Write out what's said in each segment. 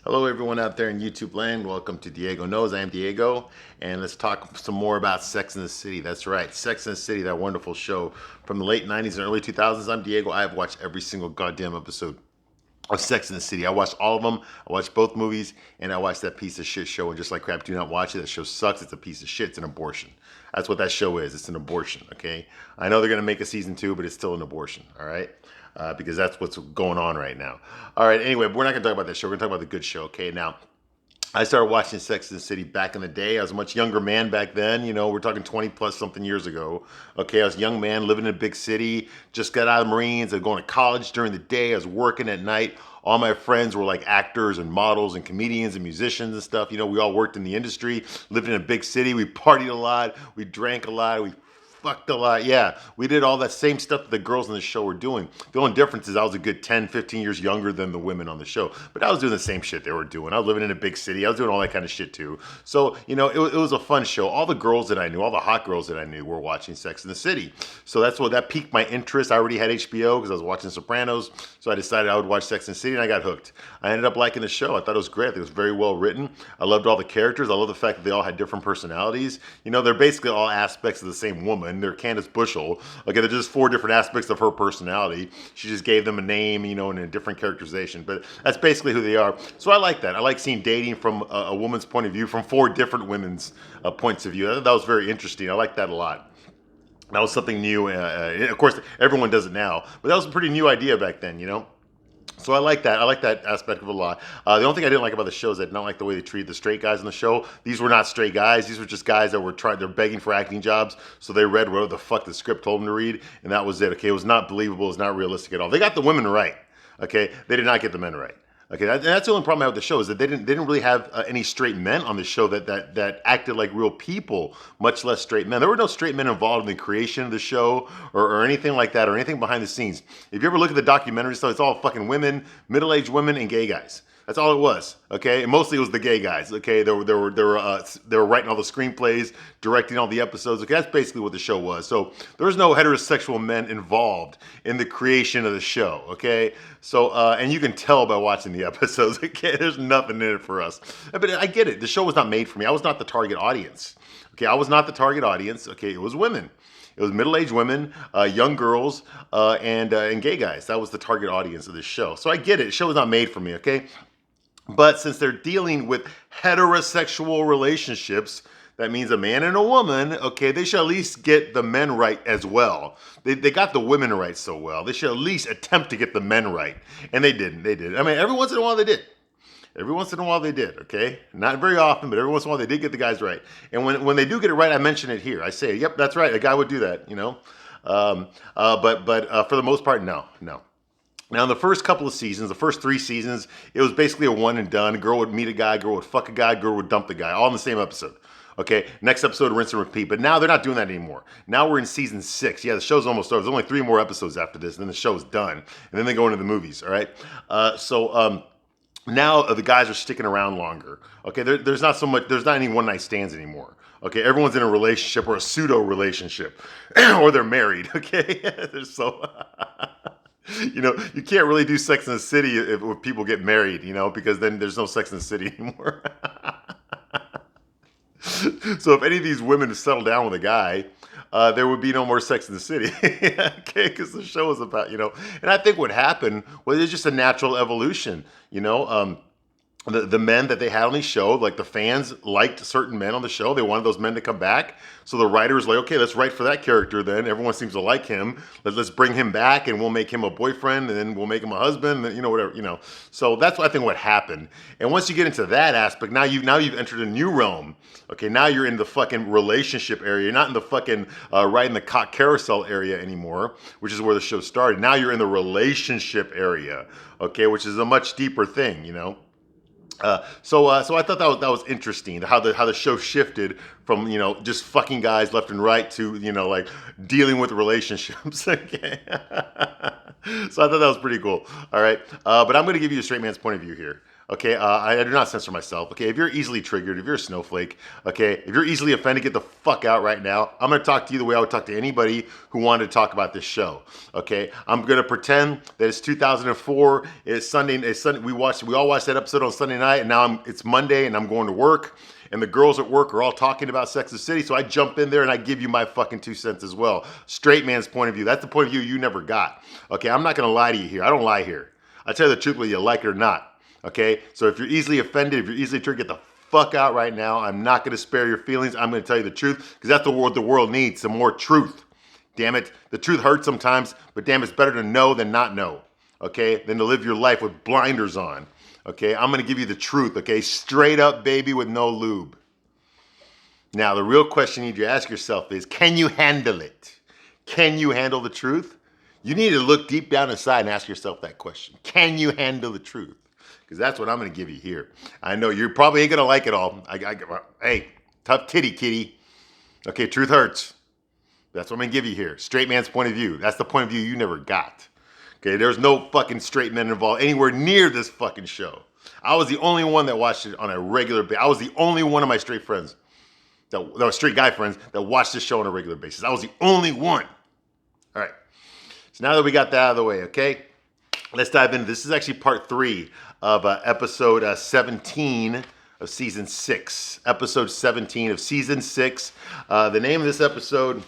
Hello, everyone out there in YouTube land. Welcome to Diego Knows. I am Diego, and let's talk some more about Sex and the City. That's right, Sex and the City, that wonderful show from the late 90s and early 2000s. I'm Diego. I have watched every single goddamn episode of Sex and the City. I watched all of them. I watched both movies, and I watched that piece of shit show. And just like crap, do not watch it. That show sucks. It's a piece of shit. It's an abortion. That's what that show is. It's an abortion, okay? I know they're going to make a season 2, but it's still an abortion, all right? Because that's what's going on right now. All right, anyway, we're not going to talk about that show. We're going to talk about the good show, okay? Now, I started watching Sex and the City back in the day. I was a much younger man back then. You know, we're talking 20 plus something years ago. Okay, I was a young man living in a big city, just got out of the Marines. I was going to college during the day. I was working at night. All my friends were like actors and models and comedians and musicians and stuff. You know, we all worked in the industry, lived in a big city. We partied a lot. We drank a lot. We fucked a lot. Yeah, we did all that same stuff that the girls on the show were doing. The only difference is I was a good 10, 15 years younger than the women on the show. But I was doing the same shit they were doing. I was living in a big city. I was doing all that kind of shit too. So, you know, it was a fun show. All the girls that I knew, all the hot girls that I knew were watching Sex in the City. So that's what that piqued my interest. I already had HBO because I was watching Sopranos. So I decided I would watch Sex and the City and I got hooked. I ended up liking the show. I thought it was great. I think it was very well written. I loved all the characters. I love the fact that they all had different personalities. You know, they're basically all aspects of the same woman. They're Candace Bushel. Okay, they're just 4 different aspects of her personality. She just gave them a name, you know, and a different characterization. But that's basically who they are. So I like that. I like seeing dating from a woman's point of view, from 4 different women's points of view. That was very interesting. I like that a lot. That was something new. Of course, everyone does it now, but that was a pretty new idea back then, you know? So I like that. I like that aspect of it a lot. The only thing I didn't like about the show is I did not like the way they treated the straight guys on the show. These were not straight guys. These were just guys that were trying. They're begging for acting jobs, so they read whatever the fuck the script told them to read, and that was it. Okay, it was not believable. It was not realistic at all. They got the women right. Okay, they did not get the men right. Okay, that's the only problem I have with the show is that they didn't really have any straight men on the show that acted like real people, much less straight men. There were no straight men involved in the creation of the show or anything like that or anything behind the scenes. If you ever look at the documentary stuff, it's all fucking women, middle-aged women, and gay guys. That's all it was, okay? And mostly it was the gay guys, okay? They were writing all the screenplays, directing all the episodes. Okay, that's basically what the show was. So there was no heterosexual men involved in the creation of the show, okay? So and you can tell by watching the episodes, okay? There's nothing in it for us. But I get it. The show was not made for me. I was not the target audience. Okay, I was not the target audience. Okay, it was women. It was middle-aged women, young girls, and gay guys. That was the target audience of this show. So I get it. The show was not made for me, okay? But since they're dealing with heterosexual relationships, that means a man and a woman, okay, they should at least get the men right as well. They got the women right so well. They should at least attempt to get the men right. And they didn't. They did. I mean, every once in a while they did. Every once in a while they did, okay? Not very often, but every once in a while they did get the guys right. And when they do get it right, I mention it here. I say, yep, that's right. A guy would do that, you know? But for the most part, no. Now, in the first couple of seasons, the first 3 seasons, it was basically a one and done. A girl would meet a guy, girl would fuck a guy, girl would dump the guy, all in the same episode. Okay, next episode, rinse and repeat. But now they're not doing that anymore. Now we're in season 6. Yeah, the show's almost over. There's only 3 more episodes after this, and then the show's done. And then they go into the movies, all right? Now the guys are sticking around longer. Okay, there's not any one night stands anymore. Okay, everyone's in a relationship or a pseudo relationship, or they're married. Okay, so you know, you can't really do Sex in the City if people get married, you know, because then there's no Sex in the City anymore. So if any of these women settle down with a guy, there would be no more Sex in the City. Okay, because the show is about, you know, and I think what happened was it's just a natural evolution, you know. The men that they had on the show, like the fans liked certain men on the show. They wanted those men to come back. So the writers were like, okay, let's write for that character then. Everyone seems to like him. Let's bring him back and we'll make him a boyfriend and then we'll make him a husband, and, you know, whatever, you know. So that's what I think what happened. And once you get into that aspect, now you've entered a new realm. Okay, now you're in the fucking relationship area. You're not in the fucking riding the cock carousel area anymore, which is where the show started. Now you're in the relationship area, okay, which is a much deeper thing, you know. So I thought that was interesting how the show shifted from, you know, just fucking guys left and right to, you know, like dealing with relationships. Okay, so I thought that was pretty cool. All right, but I'm going to give you a straight man's point of view here. Okay, I do not censor myself. Okay, if you're easily triggered, if you're a snowflake, okay, if you're easily offended, get the fuck out right now. I'm gonna talk to you the way I would talk to anybody who wanted to talk about this show. Okay, I'm gonna pretend that it's 2004. It's Sunday. It's Sunday. We all watched that episode on Sunday night, and now it's Monday, and I'm going to work. And the girls at work are all talking about Sex and the City, so I jump in there and I give you my fucking 2 cents as well. Straight man's point of view. That's the point of view you never got. Okay, I'm not gonna lie to you here. I don't lie here. I tell you the truth, whether you like it or not. Okay, so if you're easily offended, if you're easily triggered, get the fuck out right now. I'm not gonna spare your feelings. I'm gonna tell you the truth because that's what the world needs, some more truth. Damn it, the truth hurts sometimes, but damn, it's better to know than not know. Okay, than to live your life with blinders on. Okay, I'm gonna give you the truth. Okay, straight up, baby, with no lube. Now, the real question you need to ask yourself is, can you handle it? Can you handle the truth? You need to look deep down inside and ask yourself that question. Can you handle the truth? Because that's what I'm going to give you here. I know you probably ain't going to like it all. Hey, tough titty, kitty. Okay, truth hurts. That's what I'm going to give you here. Straight man's point of view. That's the point of view you never got. Okay, there's no fucking straight men involved anywhere near this fucking show. I was the only one that watched it on a regular basis. I was the only one of my straight friends, straight guy friends, that watched this show on a regular basis. I was the only one. All right. So now that we got that out of the way, okay, let's dive into this. This is actually part 3 of episode 17 of season 6. Episode 17 of season 6. The name of this episode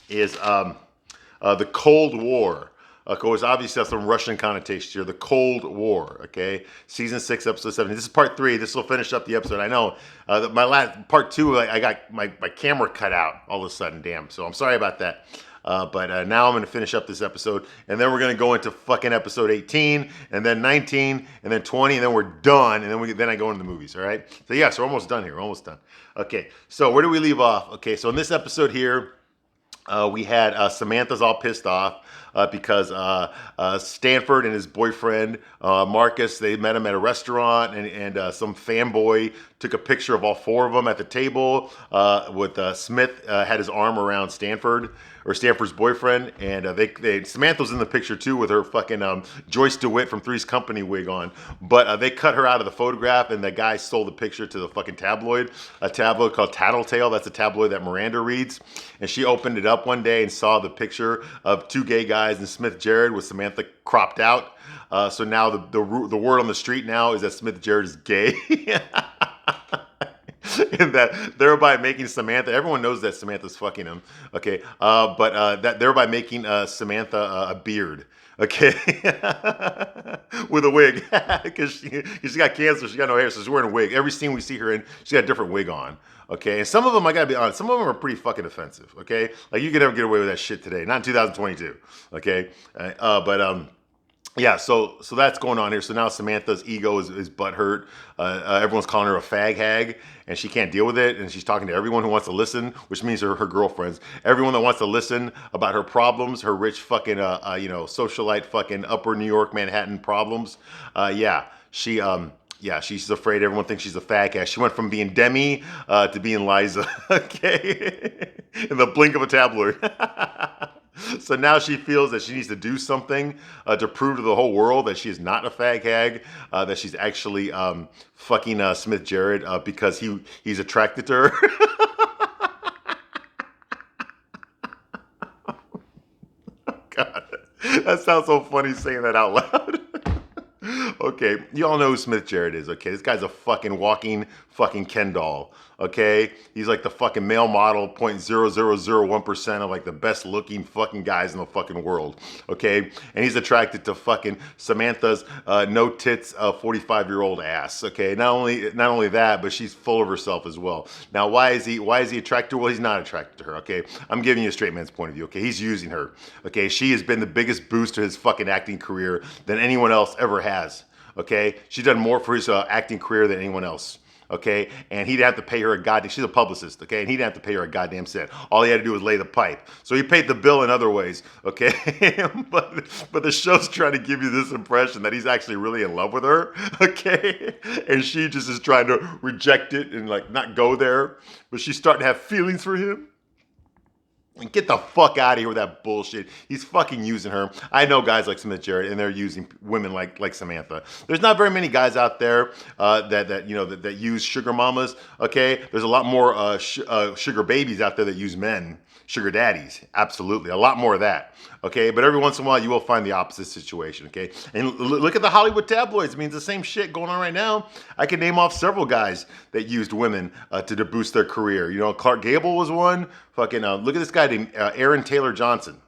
is The Cold War. Of course, obviously that's some Russian connotations here. The Cold War, okay? Season 6, episode 17. This is part 3. This will finish up the episode. I know my last part 2, I got my camera cut out all of a sudden. Damn. So I'm sorry about that. But now I'm going to finish up this episode, and then we're going to go into fucking episode 18, and then 19, and then 20, and then we're done, and then I go into the movies, all right? So yeah, so we're almost done here. We're almost done. Okay, so where do we leave off? Okay, so in this episode here, we had Samantha's all pissed off because Stanford and his boyfriend, Marcus, they met him at a restaurant, and some fanboy took a picture of all 4 of them at the table with Smith had his arm around Stanford, or Stanford's boyfriend, and Samantha was in the picture too with her fucking Joyce DeWitt from Three's Company wig on, but they cut her out of the photograph, and the guy sold the picture to the fucking tabloid, a tabloid called Tattletale. That's a tabloid that Miranda reads, and she opened it up one day and saw the picture of 2 gay guys and Smith Jerrod with Samantha cropped out. So now the word on the street now is that Smith Jerrod is gay. And that thereby making Samantha, everyone knows that Samantha's fucking him, okay? But that thereby making Samantha a beard, okay? With a wig, because she got cancer, she got no hair, so she's wearing a wig. Every scene we see her in, she got a different wig on, okay? And some of them, I gotta be honest, some of them are pretty fucking offensive, okay? Like, you could never get away with that shit today, not in 2022, okay? Yeah, so that's going on here. So now Samantha's ego is butthurt. Everyone's calling her a fag hag, and she can't deal with it. And she's talking to everyone who wants to listen, which means her girlfriends. Everyone that wants to listen about her problems, her rich fucking, socialite fucking upper New York, Manhattan problems. She's afraid everyone thinks she's a fag hag. She went from being Demi to being Liza, okay? In the blink of a tabloid. So now she feels that she needs to do something to prove to the whole world that she is not a fag hag, that she's actually fucking Smith Jerrod because he's attracted to her. God, that sounds so funny saying that out loud. Okay, you all know who Smith Jerrod is, okay? This guy's a fucking walking fucking Ken doll, okay? He's like the fucking male model, 0.0001% of like the best looking fucking guys in the fucking world, okay? And he's attracted to fucking Samantha's no tits 45-year-old ass, okay? Not only that, but she's full of herself as well. Now, why is he attracted to her? Well, he's not attracted to her, okay? I'm giving you a straight man's point of view, okay? He's using her, okay? She has been the biggest boost to his fucking acting career than anyone else ever has, okay? She's done more for his acting career than anyone else. Okay, and he didn't have to pay her a goddamn, she's a publicist, okay, and he didn't have to pay her a goddamn cent. All he had to do was lay the pipe. So he paid the bill in other ways, okay? but the show's trying to give you this impression that he's actually really in love with her, okay? And she just is trying to reject it and like not go there, but she's starting to have feelings for him. Get the fuck out of here with that bullshit. He's fucking using her. I know guys like Smith Jarrett, and they're using women like Samantha. There's not very many guys out there that use sugar mamas. Okay, there's a lot more sugar babies out there that use men, sugar daddies. Absolutely, a lot more of that. Okay, but every once in a while you will find the opposite situation. Okay, and look at the Hollywood tabloids. I mean, it's the same shit going on right now. I can name off several guys that used women to boost their career. You know, Clark Gable was one. Fucking look at this guy named Aaron Taylor Johnson.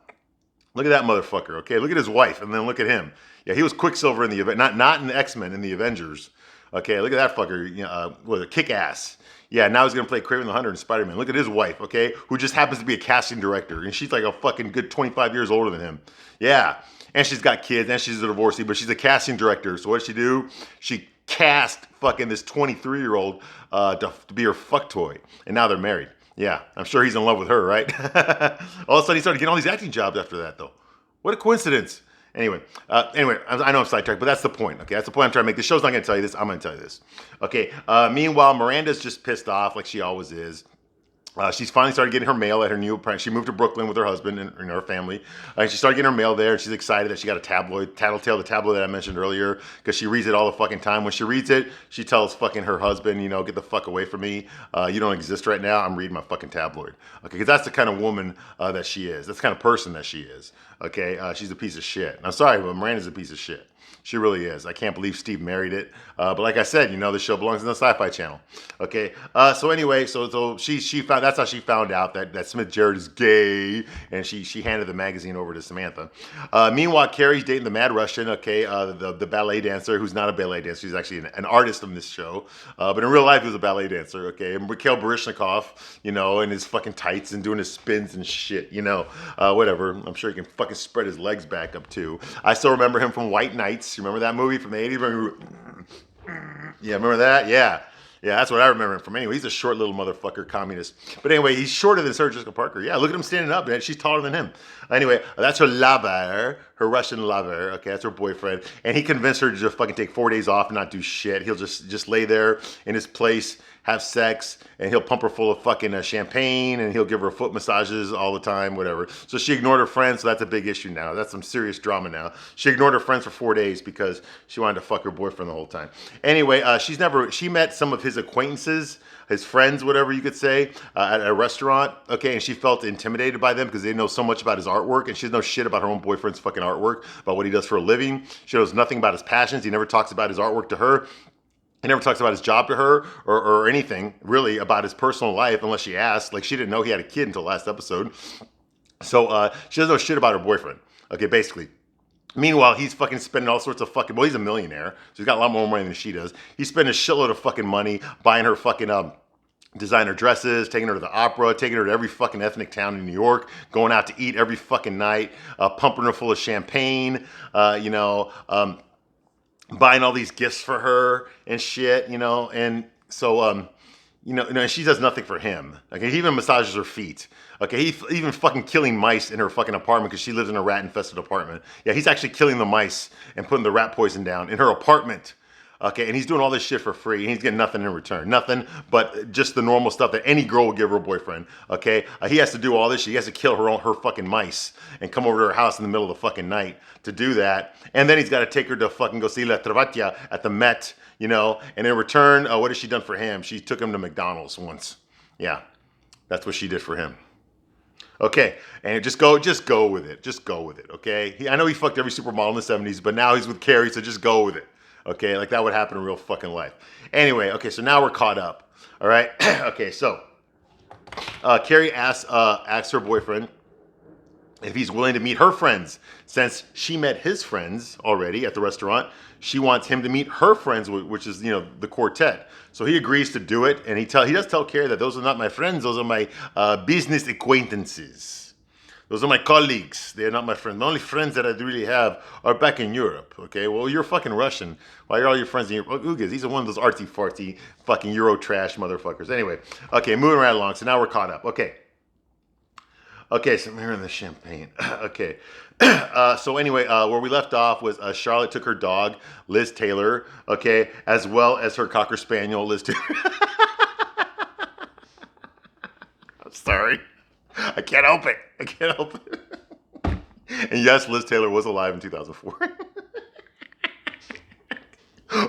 Look at that motherfucker. Okay, look at his wife, and then look at him. Yeah, he was Quicksilver in the event, not in the X-Men, in the Avengers. Okay, look at that fucker. You know, was a Kick-Ass. Yeah, now he's gonna play Kraven the Hunter in Spider-Man. Look at his wife, okay, who just happens to be a casting director, and she's like a fucking good 25 years older than him. Yeah, and she's got kids, and she's a divorcee, but she's a casting director. So what did she do? She cast fucking this 23-year-old to be her fuck toy, and now they're married. Yeah, I'm sure he's in love with her, right? All of a sudden, he started getting all these acting jobs after that, though. What a coincidence. Anyway, I know I'm sidetracked, but that's the point. Okay, that's the point I'm trying to make. The show's not going to tell you this. I'm going to tell you this. Okay. Meanwhile, Miranda's just pissed off, like she always is. She's finally started getting her mail at her new apartment. She moved to Brooklyn with her husband and her family. And she started getting her mail there, and she's excited that she got a tabloid, Tattletale, the tabloid that I mentioned earlier, because she reads it all the fucking time. When she reads it, she tells fucking her husband, you know, get the fuck away from me. You don't exist right now. I'm reading my fucking tabloid. Okay, because that's the kind of woman that she is. That's the kind of person that she is. Okay, she's a piece of shit. I'm sorry, but Miranda's a piece of shit. She really is. I can't believe Steve married it. But like I said, you know, the show belongs in the Sci-Fi Channel. Okay. So anyway, so she found, that's how she found out that Smith Jarrett is gay, and she handed the magazine over to Samantha. Meanwhile, Carrie's dating the Mad Russian. Okay, the ballet dancer who's not a ballet dancer. He's actually an artist on this show. But in real life, he was a ballet dancer. Okay, and Mikhail Baryshnikov, you know, in his fucking tights and doing his spins and shit. You know, whatever. I'm sure he can fucking spread his legs back up too. I still remember him from White Knights. You remember that movie from the 80s? Yeah, remember that? Yeah. Yeah, that's what I remember him from. Anyway, he's a short little motherfucker, communist. But anyway, he's shorter than Sarah Jessica Parker. Yeah, look at him standing up, man. She's taller than him. Anyway, that's her lover, her Russian lover. Okay, that's her boyfriend. And he convinced her to just fucking take 4 days off and not do shit. He'll just lay there in his place, have sex, and he'll pump her full of fucking champagne, and he'll give her foot massages all the time, whatever. So she ignored her friends, so that's a big issue now. That's some serious drama now. She ignored her friends for 4 days because she wanted to fuck her boyfriend the whole time. Anyway, she met some of his acquaintances, his friends, whatever you could say, at a restaurant, okay, and she felt intimidated by them because they know so much about his artwork, and she doesn't know shit about her own boyfriend's fucking artwork, about what he does for a living. She knows nothing about his passions. He never talks about his artwork to her. He never talks about his job to her or anything really about his personal life unless she asks. Like, she didn't know he had a kid until last episode. So she doesn't know shit about her boyfriend. Okay, basically. Meanwhile, he's fucking spending all sorts of fucking, well, he's a millionaire, so he's got a lot more money than she does. He's spending a shitload of fucking money buying her fucking designer dresses, taking her to the opera, taking her to every fucking ethnic town in New York, going out to eat every fucking night, pumping her full of champagne, buying all these gifts for her and shit, you know, and so, and she does nothing for him. Okay, he even massages her feet. Okay, he's even fucking killing mice in her fucking apartment because she lives in a rat-infested apartment. Yeah, he's actually killing the mice and putting the rat poison down in her apartment. Okay, and he's doing all this shit for free, and he's getting nothing in return. Nothing but just the normal stuff that any girl would give her boyfriend. Okay, he has to do all this shit. He has to kill her fucking mice and come over to her house in the middle of the fucking night to do that. And then he's got to take her to fucking go see La Traviata at the Met, you know. And in return, what has she done for him? She took him to McDonald's once. Yeah, that's what she did for him. Okay, and just go with it. Just go with it, okay? I know he fucked every supermodel in the 70s, but now he's with Carrie, so just go with it. Okay, like that would happen in real fucking life. Anyway, okay, so now we're caught up. All right, okay, so Carrie asks her boyfriend if he's willing to meet her friends. Since she met his friends already at the restaurant, she wants him to meet her friends, which is, you know, the quartet. So he agrees to do it, and he does tell Carrie that those are not my friends, those are my business acquaintances. Those are my colleagues. They're not my friends. The only friends that I really have are back in Europe. Okay, well, you're fucking Russian. Why are all your friends in Europe? Who gives? These are one of those artsy-fartsy fucking Euro trash motherfuckers. Anyway, okay, moving right along. So now we're caught up. Okay, so we're in the champagne. Okay, so anyway, where we left off was Charlotte took her dog, Liz Taylor, okay, as well as her Cocker Spaniel, Liz Taylor. I'm sorry. I can't help it. I can't help it. And yes, Liz Taylor was alive in 2004.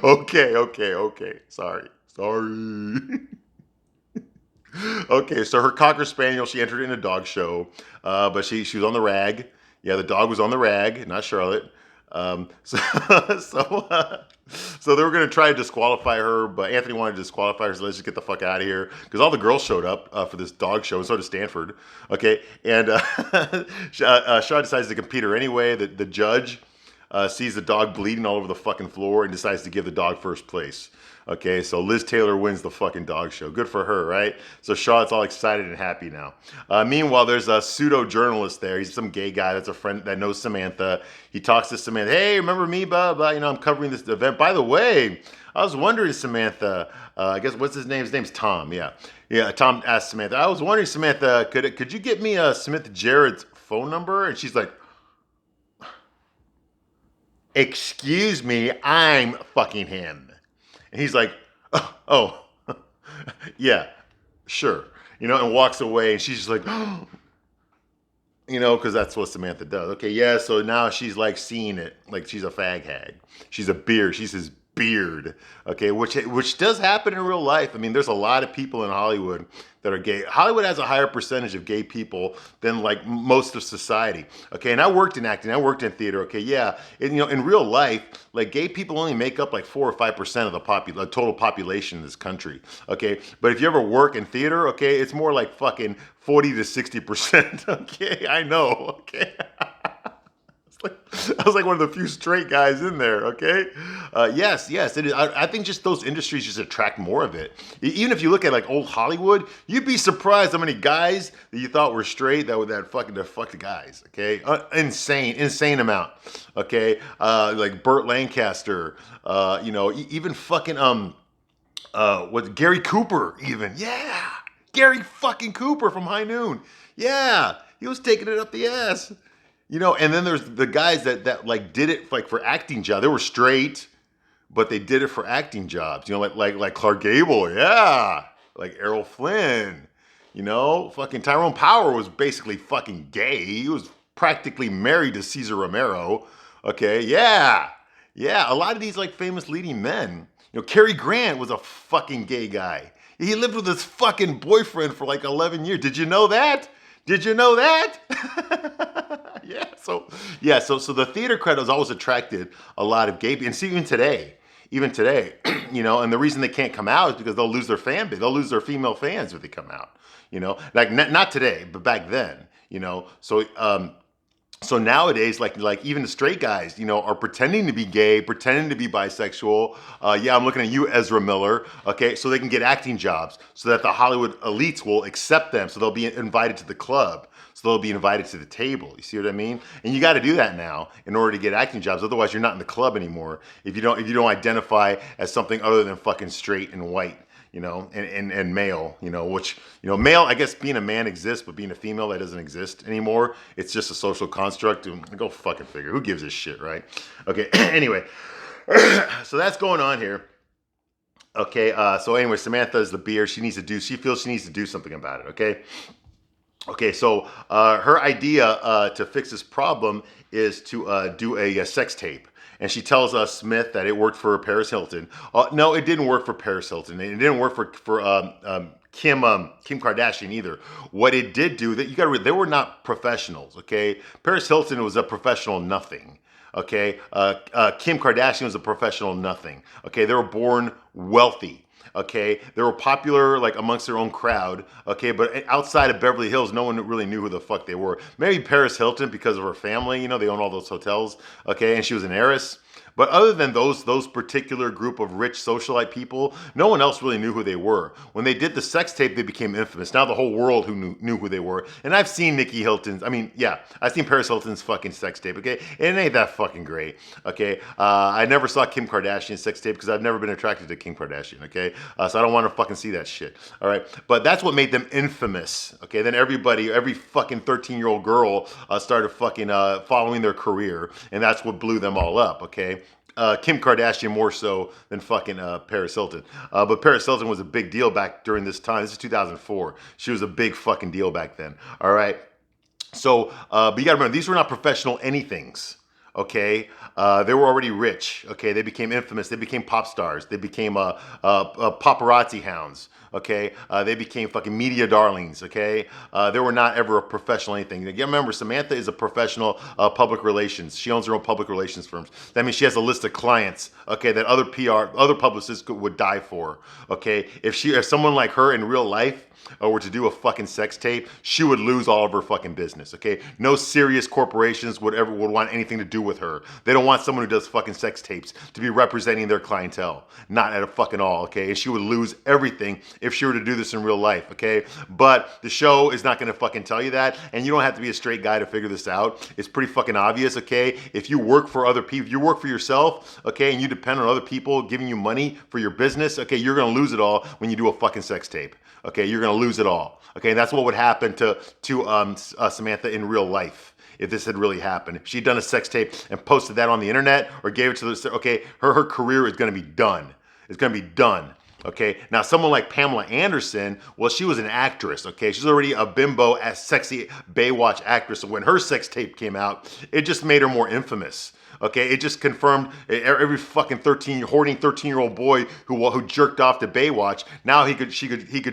Okay. Sorry. Okay, so her Cocker Spaniel, she entered in a dog show, but she was on the rag. Yeah, the dog was on the rag, not Charlotte. So so, so they were going to try to disqualify her, but Anthony wanted to disqualify her, so let's just get the fuck out of here. Because all the girls showed up for this dog show, and so did Stanford. Okay, and Shaw decides to compete her anyway. The judge sees the dog bleeding all over the fucking floor and decides to give the dog first place. Okay, so Liz Taylor wins the fucking dog show. Good for her, right? So Shaw's all excited and happy now. Meanwhile, there's a pseudo journalist there. He's some gay guy that's a friend that knows Samantha. He talks to Samantha. Hey, remember me? Blah blah. You know, I'm covering this event. By the way, I was wondering, Samantha. I guess what's his name? His name's Tom. Yeah. Tom asked Samantha. I was wondering, Samantha, could you get me Smith Jarrett's phone number? And she's like, excuse me, I'm fucking him. And he's like, oh, yeah, sure. You know, and walks away. And she's just like, you know, because that's what Samantha does. Okay, yeah, so now she's like seeing it. Like she's a fag hag. She's a beard. She's his beard. Okay, which does happen in real life. I mean, there's a lot of people in Hollywood that are gay. Hollywood has a higher percentage of gay people than like most of society. Okay, and I worked in acting. I worked in theater. Okay, yeah, and, you know, in real life, like gay people only make up like 4 or 5% of the total population in this country. Okay, but if you ever work in theater, okay, it's more like fucking 40 to 60%. Okay, I know. Okay. I was like one of the few straight guys in there, okay? Yes, it is. I think just those industries just attract more of it. Even if you look at like old Hollywood, you'd be surprised how many guys that you thought were straight that fuck the guys, okay? Insane amount, okay? Like Burt Lancaster, you know, even fucking Gary Cooper, even, yeah, Gary fucking Cooper from High Noon, yeah, he was taking it up the ass. You know, and then there's the guys that like did it like for acting jobs. They were straight, but they did it for acting jobs. You know, like Clark Gable, yeah, like Errol Flynn. You know, fucking Tyrone Power was basically fucking gay. He was practically married to Cesar Romero. Okay, yeah. A lot of these like famous leading men. You know, Cary Grant was a fucking gay guy. He lived with his fucking boyfriend for like 11 years. Did you know that? So the theater credit has always attracted a lot of gay people. And see, even today, you know, and the reason they can't come out is because they'll lose their fan base. They'll lose their female fans if they come out, you know, like not today, but back then, you know, so nowadays, like even the straight guys, you know, are pretending to be gay, pretending to be bisexual. Yeah, I'm looking at you, Ezra Miller. Okay, so they can get acting jobs, so that the Hollywood elites will accept them, so they'll be invited to the club, so they'll be invited to the table. You see what I mean? And you got to do that now in order to get acting jobs. Otherwise, you're not in the club anymore. If you don't identify as something other than fucking straight and white. You know, and male, you know, which, you know, male, I guess being a man exists, but being a female, that doesn't exist anymore. It's just a social construct. Go fucking figure. Who gives a shit, right? Okay, anyway, so that's going on here. Okay, so anyway, Samantha is the beard. She feels she needs to do something about it, okay? Okay, so her idea to fix this problem is to do a sex tape. And she tells us Smith that it worked for Paris Hilton. No, it didn't work for Paris Hilton. It didn't work for Kim Kardashian either. What it did do, that they were not professionals. Okay, Paris Hilton was a professional nothing. Okay, Kim Kardashian was a professional nothing. Okay, they were born wealthy. Okay, they were popular like amongst their own crowd. Okay, but outside of Beverly Hills, no one really knew who the fuck they were. Maybe Paris Hilton because of her family. You know, they own all those hotels. Okay, and she was an heiress. But other than those particular group of rich socialite people, no one else really knew who they were. When they did the sex tape, they became infamous. Now the whole world knew who they were. And I've seen I've seen Paris Hilton's fucking sex tape, okay? And it ain't that fucking great, okay? I never saw Kim Kardashian's sex tape because I've never been attracted to Kim Kardashian, okay? So I don't want to fucking see that shit, all right? But that's what made them infamous, okay? Then every fucking 13-year-old girl started fucking following their career, and that's what blew them all up, okay? Kim Kardashian more so than fucking Paris Hilton. But Paris Hilton was a big deal back during this time. This is 2004. She was a big fucking deal back then. All right. So, but you gotta remember, these were not professional anythings. Okay, they were already rich. Okay, they became infamous. They became pop stars. They became paparazzi hounds. Okay, they became fucking media darlings. Okay, they were not ever a professional anything. Again, remember, Samantha is a professional public relations. She owns her own public relations firms. That means she has a list of clients. Okay, that other other publicists would die for. Okay, if someone like her in real life were to do a fucking sex tape, she would lose all of her fucking business. Okay, no serious corporations would want anything to do with her. They don't want someone who does fucking sex tapes to be representing their clientele. Not at a fucking all. Okay, and she would lose everything if she were to do this in real life. Okay, but the show is not going to fucking tell you that, and you don't have to be a straight guy to figure this out. It's pretty fucking obvious. Okay, if you work for other people, you work for yourself. Okay, and you depend on other people giving you money for your business. Okay, you're going to lose it all when you do a fucking sex tape. Okay, you're gonna lose it all. Okay, and that's what would happen to Samantha in real life if this had really happened. If she'd done a sex tape and posted that on the internet or gave it to the, okay, her career is gonna be done. It's gonna be done. Okay, now someone like Pamela Anderson, well, she was an actress. Okay, she's already a bimbo, as sexy Baywatch actress. So when her sex tape came out, it just made her more infamous. Okay, it just confirmed every fucking hoarding 13-year-old boy who jerked off to Baywatch. Now he could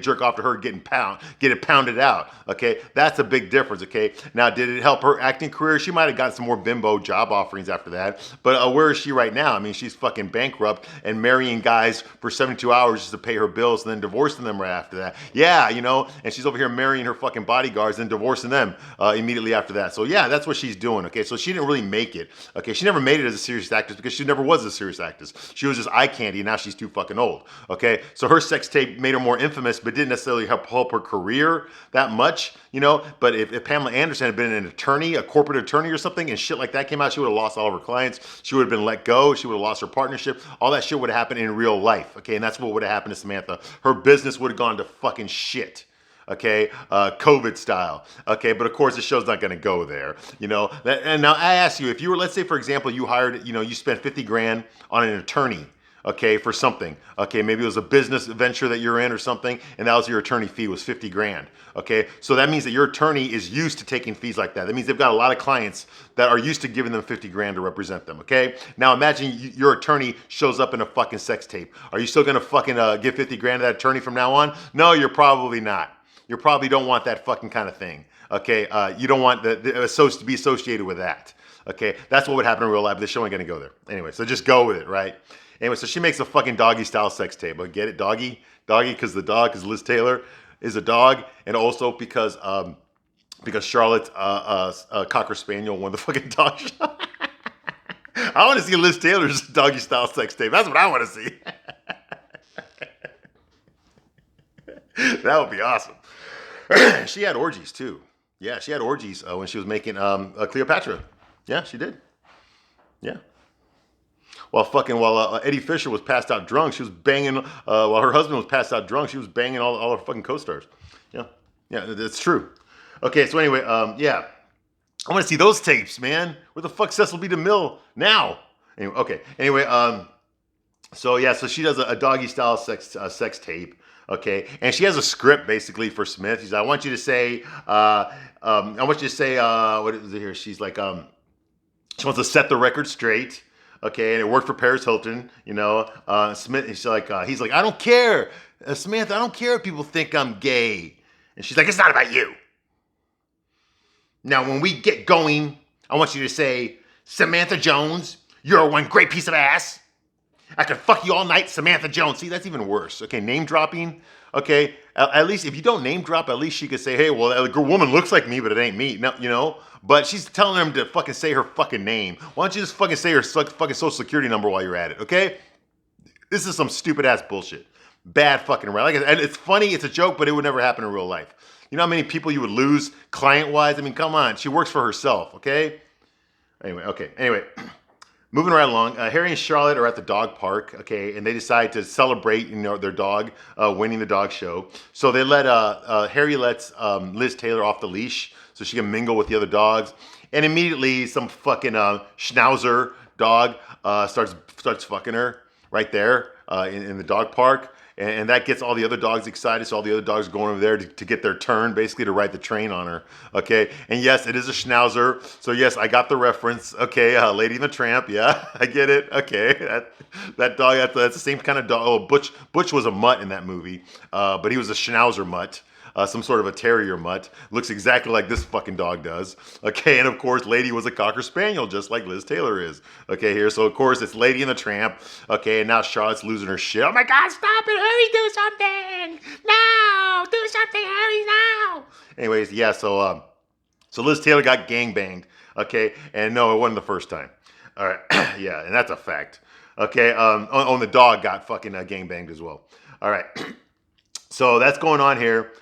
jerk off to her, get it pounded out. Okay, that's a big difference. Okay, now did it help her acting career? She might have gotten some more bimbo job offerings after that. But where is she right now? I mean, she's fucking bankrupt and marrying guys for 72 hours just to pay her bills and then divorcing them right after that. Yeah, you know, and she's over here marrying her fucking bodyguards and divorcing them immediately after that. So yeah, that's what she's doing. Okay, so she didn't really make it. Okay, she never made it as a serious actress because she never was a serious actress. She was just eye candy, and now she's too fucking old. Okay, so her sex tape made her more infamous, but didn't necessarily help her career that much, you know. But if Pamela Anderson had been an attorney, a corporate attorney or something, and shit like that came out, she would have lost all of her clients. She would have been let go. She would have lost her partnership. All that shit would have happened in real life. Okay, and that's what would have happened to Samantha. Her business would have gone to fucking shit. Okay, COVID style. Okay, but of course the show's not going to go there, you know. And now I ask you, if you were, let's say for example, you hired, you know, you spent 50 grand on an attorney, okay, for something. Okay, maybe it was a business venture that you're in or something, and that was your attorney fee was 50 grand. Okay, so that means that your attorney is used to taking fees like that. That means they've got a lot of clients that are used to giving them 50 grand to represent them. Okay, now imagine your attorney shows up in a fucking sex tape. Are you still going to fucking give 50 grand to that attorney from now on? No, you're probably not. You probably don't want that fucking kind of thing. Okay, you don't want to be associated with that. Okay, that's what would happen in real life. This show ain't gonna go there. Anyway, so just go with it, right? Anyway, so she makes a fucking doggy style sex tape. Get it, doggy, because because Liz Taylor is a dog, and also because Charlotte Cocker Spaniel won the fucking dog show. I want to see Liz Taylor's doggy style sex tape. That's what I want to see. That would be awesome. She had orgies too. Yeah, she had orgies when she was making Cleopatra. Yeah, she did. Yeah. While Eddie Fisher was passed out drunk, she was banging. While her husband was passed out drunk, she was banging all her fucking co-stars. Yeah, yeah, that's true. Okay, so anyway, yeah, I want to see those tapes, man. Where the fuck Cecil B. DeMille now? Anyway, okay. Anyway, so yeah, so she does a doggy style sex tape. Okay, and she has a script basically for Smith. She's, I want you to say, what is it here? She's like, she wants to set the record straight. Okay, and it worked for Paris Hilton. You know, Smith. He's like, I don't care, Samantha. I don't care if people think I'm gay. And she's like, it's not about you. Now, when we get going, I want you to say, Samantha Jones, you're one great piece of ass. I could fuck you all night, Samantha Jones. See, that's even worse. Okay, name dropping. Okay, at least if you don't name drop, at least she could say, hey, well, a woman looks like me, but it ain't me. No, you know? But she's telling them to fucking say her fucking name. Why don't you just fucking say her fucking social security number while you're at it, okay? This is some stupid ass bullshit. Bad fucking right. And it's funny, it's a joke, but it would never happen in real life. You know how many people you would lose client-wise? I mean, come on. She works for herself, okay? Anyway. Moving right along, Harry and Charlotte are at the dog park, okay, and they decide to celebrate, you know, their dog winning the dog show. So they Harry lets Liz Taylor off the leash so she can mingle with the other dogs. And immediately some fucking schnauzer dog starts fucking her right there in the dog park. And that gets all the other dogs excited. So all the other dogs are going over there to get their turn, basically to ride the train on her. Okay. And yes, it is a schnauzer. So yes, I got the reference. Okay. Lady and the Tramp. Yeah, I get it. Okay. That dog, that's the same kind of dog. Oh, Butch was a mutt in that movie. But he was a schnauzer mutt. Some sort of a terrier mutt. Looks exactly like this fucking dog does. Okay, and of course, Lady was a Cocker Spaniel, just like Liz Taylor is. Okay, here, so of course, it's Lady and the Tramp. Okay, and now Charlotte's losing her shit. Oh my God, stop it, hurry, do something! No, do something, hurry now! Anyways, yeah, so Liz Taylor got gangbanged. Okay, and no, it wasn't the first time. All right, yeah, and that's a fact. Okay, the dog got fucking gangbanged as well. All right, so that's going on here.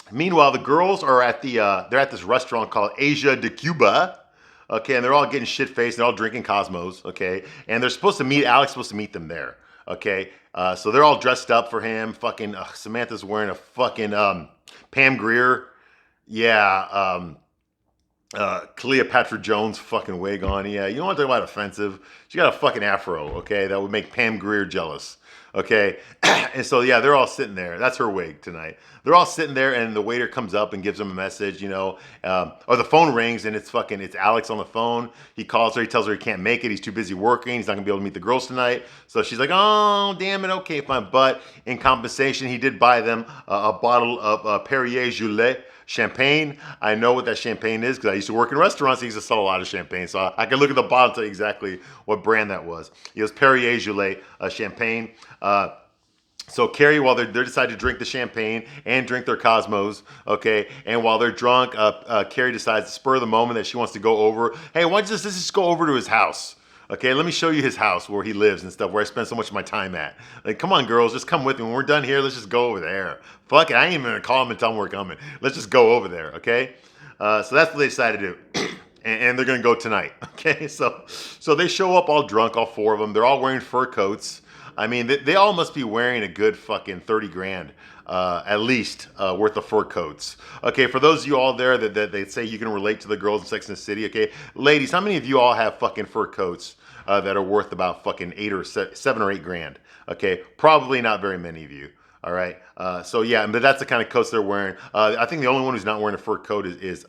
Meanwhile, the girls are at they're at this restaurant called Asia de Cuba. Okay, and they're all getting shit faced. They're all drinking Cosmos. Okay, and they're supposed to meet Alex. Supposed to meet them there. Okay, so they're all dressed up for him. Fucking Samantha's wearing a fucking Pam Grier. Yeah, Cleopatra Jones fucking wig on. Yeah, you don't want to talk about offensive. She got a fucking afro. Okay, that would make Pam Grier jealous. Okay, and so yeah, they're all sitting there. That's her wig tonight. They're all sitting there, and the waiter comes up and gives them a message, you know, or the phone rings, and it's Alex on the phone. He calls her, he tells her he can't make it. He's too busy working. He's not gonna be able to meet the girls tonight. So she's like, oh, damn it, okay, fine. But in compensation, he did buy them a bottle of Perrier Joulet champagne. I know what that champagne is because I used to work in restaurants. I used to sell a lot of champagne, so I can look at the bottle and tell you exactly what brand that was. It was Perrier Joulet champagne. So Carrie, while they decide to drink the champagne and drink their Cosmos, okay, and while they're drunk, Carrie decides to spur of the moment that she wants to go over. Hey, why don't you let's just go over to his house? Okay, let me show you his house where he lives and stuff, where I spend so much of my time at. Like, come on, girls, just come with me. When we're done here, let's just go over there. Fuck it, I ain't even gonna call them and tell them we're coming. Let's just go over there, okay? So that's what they decided to do. And they're gonna go tonight, okay? So they show up all drunk, all four of them. They're all wearing fur coats. I mean, they all must be wearing a good fucking 30 grand, at least, worth of fur coats. Okay, for those of you all there that they say you can relate to the girls in Sex and the City, okay? Ladies, how many of you all have fucking fur coats that are worth about fucking 7 or 8 grand? Okay, probably not very many of you. All right, so yeah, but that's the kind of coats they're wearing. I think the only one who's not wearing a fur coat is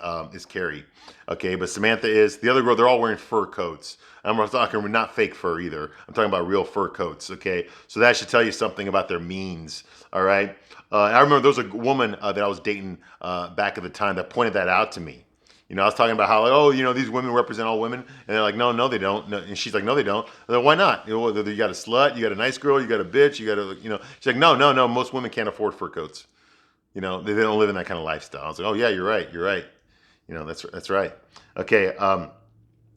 Carrie. Okay, but Samantha is. The other girl, they're all wearing fur coats. I'm talking not fake fur either. I'm talking about real fur coats. Okay, so that should tell you something about their means. All right, I remember there was a woman that I was dating back at the time that pointed that out to me. You know, I was talking about how, like, oh, you know, these women represent all women. And they're like, no, they don't. No. And she's like, no, they don't. And then, why not? You know, you got a slut, you got a nice girl, you got a bitch, you got a, you know. She's like, no. Most women can't afford fur coats. You know, they don't live in that kind of lifestyle. I was like, oh, yeah, you're right. You know, that's right. Okay,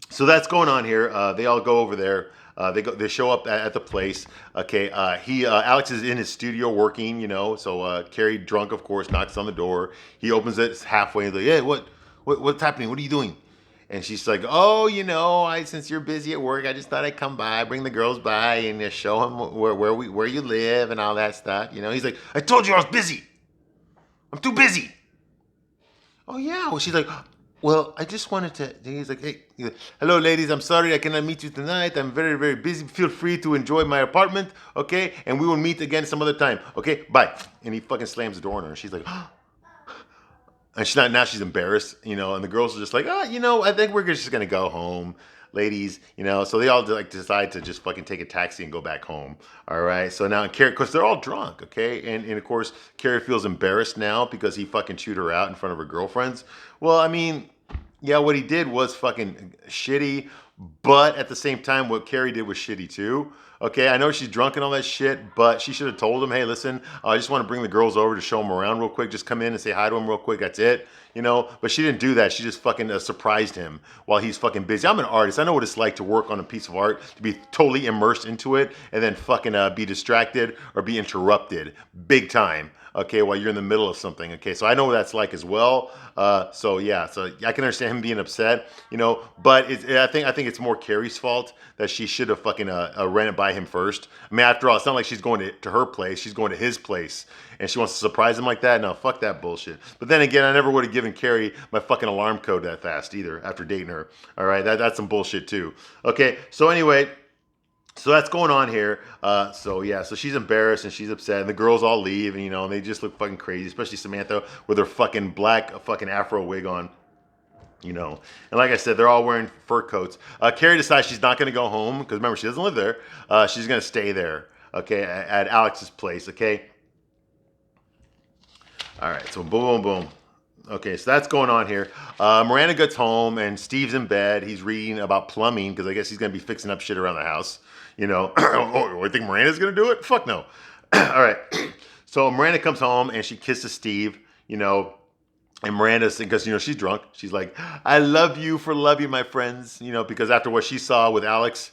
so that's going on here. They all go over there. They show up at the place. Okay, Alex is in his studio working, you know. So Carrie, drunk, of course, knocks on the door. He opens it halfway. He's like, hey, what's happening? What are you doing? And she's like, oh, you know, since you're busy at work, I just thought I'd come by, bring the girls by, and just show them where you live and all that stuff. You know, he's like, I told you I was busy. I'm too busy. Oh yeah. Well, she's like, well, I just wanted to. He's like, hey, hello, ladies. I'm sorry I cannot meet you tonight. I'm very, very busy. Feel free to enjoy my apartment, okay? And we will meet again some other time, okay? Bye. And he fucking slams the door on her. She's like, and now she's embarrassed, you know. And the girls are just like, oh, you know, I think we're just gonna go home, ladies, you know. So they all like decide to just fucking take a taxi and go back home. All right. So now Carrie, because they're all drunk, okay, and of course Carrie feels embarrassed now because he fucking chewed her out in front of her girlfriends. Well, I mean, yeah, what he did was fucking shitty, but at the same time, what Carrie did was shitty too. Okay, I know she's drunk and all that shit, but she should have told him, hey, listen, I just want to bring the girls over to show them around real quick. Just come in and say hi to them real quick. That's it. You know, but she didn't do that. She just fucking surprised him while he's fucking busy. I'm an artist. I know what it's like to work on a piece of art, to be totally immersed into it, and then fucking be distracted or be interrupted big time. okay, while you're in the middle of something, okay? So I know what that's like as well. So yeah, so I can understand him being upset, but I think it's more Carrie's fault that she should have fucking ran it by him first. I mean, after all, it's not like she's going to her place; she's going to his place, and she wants to surprise him like that. No, fuck that bullshit. But then again, I never would have given Carrie my fucking alarm code that fast either after dating her. All right, that's some bullshit too. Okay, so anyway. So that's going on here. So she's embarrassed and she's upset, and the girls all leave, and they just look fucking crazy, especially Samantha with her fucking black fucking afro wig on. And like I said, they're all wearing fur coats. Carrie decides she's not going to go home because remember, she doesn't live there. She's going to stay there, okay, at Alex's place, okay. All right, so boom, boom, boom. Okay, so that's going on here. Miranda gets home and Steve's in bed. He's reading about plumbing because I guess he's going to be fixing up shit around the house. Oh, I think Miranda's going to do it? Fuck no. All right. So Miranda comes home and she kisses Steve, and Miranda, because, she's drunk. She's like, I love you for loving my friends, because after what she saw with Alex,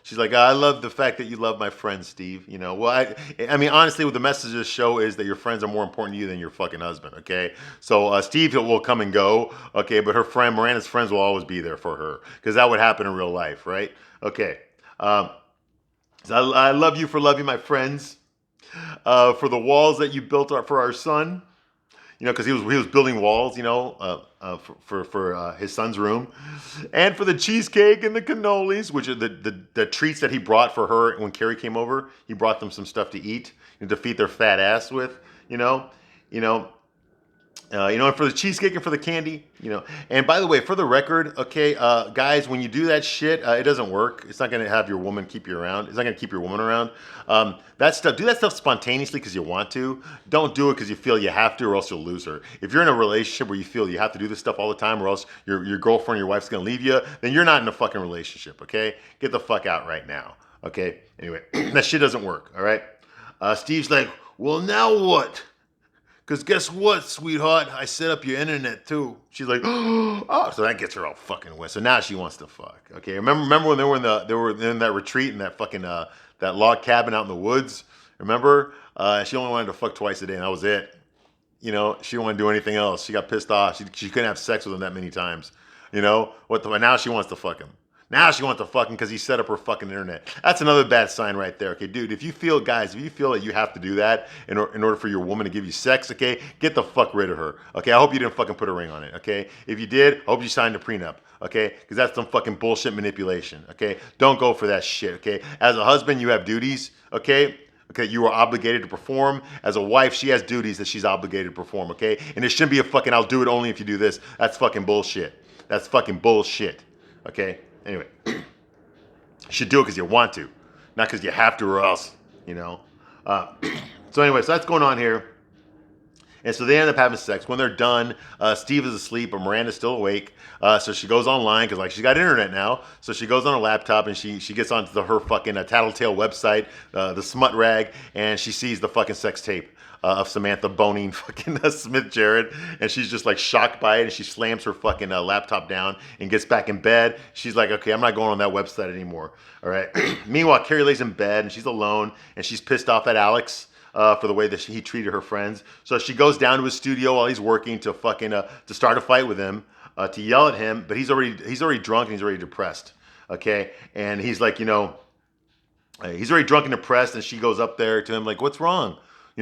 she's like, I love the fact that you love my friends, Steve. Well, I mean, honestly, what the message of this show is that your friends are more important to you than your fucking husband, okay? So Steve will come and go, okay, but Miranda's friends will always be there for her because that would happen in real life, right? Okay. So I love you for loving my friends, for the walls that you built for our son. Because he was building walls, for his son's room, and for the cheesecake and the cannolis, which are the treats that he brought for her when Carrie came over. He brought them some stuff to eat and to feed their fat ass with, and for the cheesecake and for the candy, And by the way, for the record, okay, guys, when you do that shit, it doesn't work. It's not going to have your woman keep you around. It's not going to keep your woman around. Do that stuff spontaneously because you want to. Don't do it because you feel you have to, or else you'll lose her. If you're in a relationship where you feel you have to do this stuff all the time, or else your girlfriend, your wife's going to leave you, then you're not in a fucking relationship. Okay, get the fuck out right now. Okay. Anyway, that shit doesn't work. All right. Steve's like, well, now what? Because guess what, sweetheart? I set up your internet too. She's like, oh, so that gets her all fucking wet. So now she wants to fuck. Okay, remember when they were in that retreat in that fucking that log cabin out in the woods? Remember? She only wanted to fuck twice a day, and that was it. She didn't want to do anything else. She got pissed off. She couldn't have sex with him that many times. Now she wants to fuck him. Now she wants to fuck him because he set up her fucking internet. That's another bad sign right there. Okay, dude, if you feel that you have to do that in order for your woman to give you sex, okay, get the fuck rid of her. Okay, I hope you didn't fucking put a ring on it. Okay, if you did, I hope you signed a prenup. Okay, because that's some fucking bullshit manipulation. Okay, don't go for that shit. Okay, as a husband, you have duties. Okay, you are obligated to perform. As a wife, she has duties that she's obligated to perform. Okay, and it shouldn't be a fucking I'll do it only if you do this. That's fucking bullshit. That's fucking bullshit. Okay. Anyway, you should do it because you want to, not because you have to or else, So anyway, so that's going on here. And so they end up having sex. When they're done, Steve is asleep, but Miranda's still awake. So she goes online because she's got internet now. So she goes on her laptop and she gets onto her fucking Tattletale website, the smut rag, and she sees the fucking sex tape of Samantha boning fucking Smith Jarrett, and she's just like shocked by it, and she slams her fucking laptop down and gets back in bed. She's like, okay, I'm not going on that website anymore. All right. Meanwhile, Carrie lays in bed and she's alone, and she's pissed off at Alex for the way that he treated her friends. So she goes down to his studio while he's working to fucking to start a fight with him, to yell at him, but he's already drunk and he's already depressed. Okay, and he's like, he's already drunk and depressed, and she goes up there to him like, what's wrong?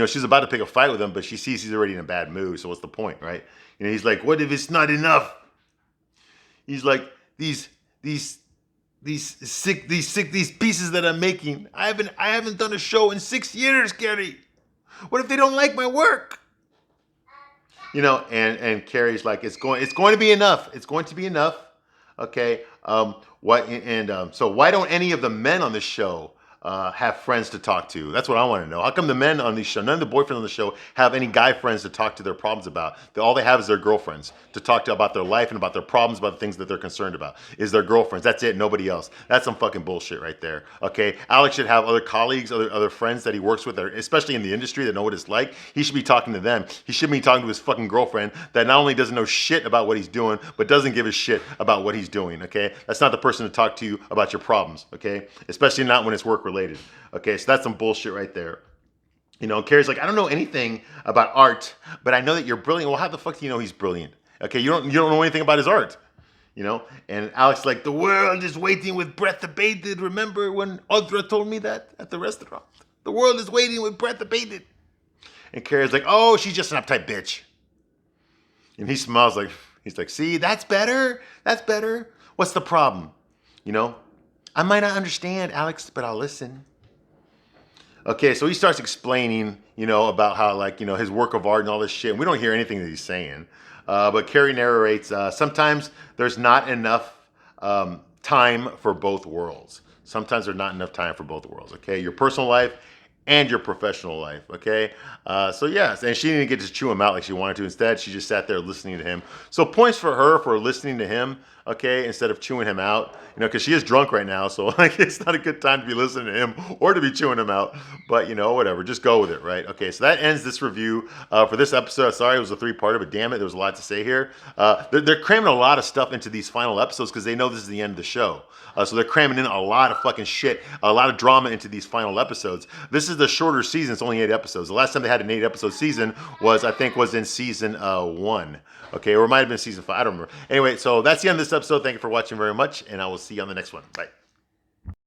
She's about to pick a fight with him, but she sees he's already in a bad mood. So what's the point, right? He's like, what if it's not enough? He's like, these pieces that I'm making. I haven't done a show in 6 years, Carrie. What if they don't like my work? And Carrie's like, it's going to be enough. It's going to be enough. Okay. So why don't any of the men on the show have friends to talk to? That's what I want to know. How come the men on this show, none of the boyfriends on the show, have any guy friends to talk to their problems about? All they have is their girlfriends to talk to about their life and about their problems, about the things that they're concerned about. Is their girlfriends. That's it. Nobody else. That's some fucking bullshit right there. Okay. Alex should have other colleagues, other friends that he works with, especially in the industry, that know what it's like. He should be talking to them. He should be talking to his fucking girlfriend that not only doesn't know shit about what he's doing, but doesn't give a shit about what he's doing. Okay. That's not the person to talk to you about your problems. Okay. Especially not when it's work related. Okay, so that's some bullshit right there. You know, Carrie's like, I don't know anything about art, but I know that you're brilliant. Well, how the fuck do you know he's brilliant? Okay, you don't know anything about his art. You know, and Alex like, the world is waiting with breath abated. Remember when Audra told me that at the restaurant? The world is waiting with breath abated. And Carrie's like, oh, she's just an uptight bitch. And he smiles like, he's like, see, that's better. That's better. What's the problem? You know, I might not understand, Alex, but I'll listen. Okay, so he starts explaining, you know, about how, like, you know, his work of art and all this shit. And we don't hear anything that he's saying. But Carrie narrates, sometimes there's not enough time for both worlds. Sometimes there's not enough time for both worlds, okay? Your personal life and your professional life, okay? So yes, and she didn't get to chew him out like she wanted to. Instead, she just sat there listening to him. So points for her for listening to him, okay, instead of chewing him out, you know, because she is drunk right now, so like it's not a good time to be listening to him or to be chewing him out. But you know, whatever, just go with it, right? Okay, so that ends this review for this episode. Sorry, it was a 3-parter, but damn it, there was a lot to say here. They're cramming a lot of stuff into these final episodes because they know this is the end of the show. So they're cramming in a lot of fucking shit, a lot of drama into these final episodes. This is the shorter season. It's only 8 episodes. The last time they had an 8-episode season was, I think, was in season 1. Okay, or it might have been season 5. I don't remember. Anyway, so that's the end of this episode. Thank you for watching very much, and I will see you on the next one. Bye.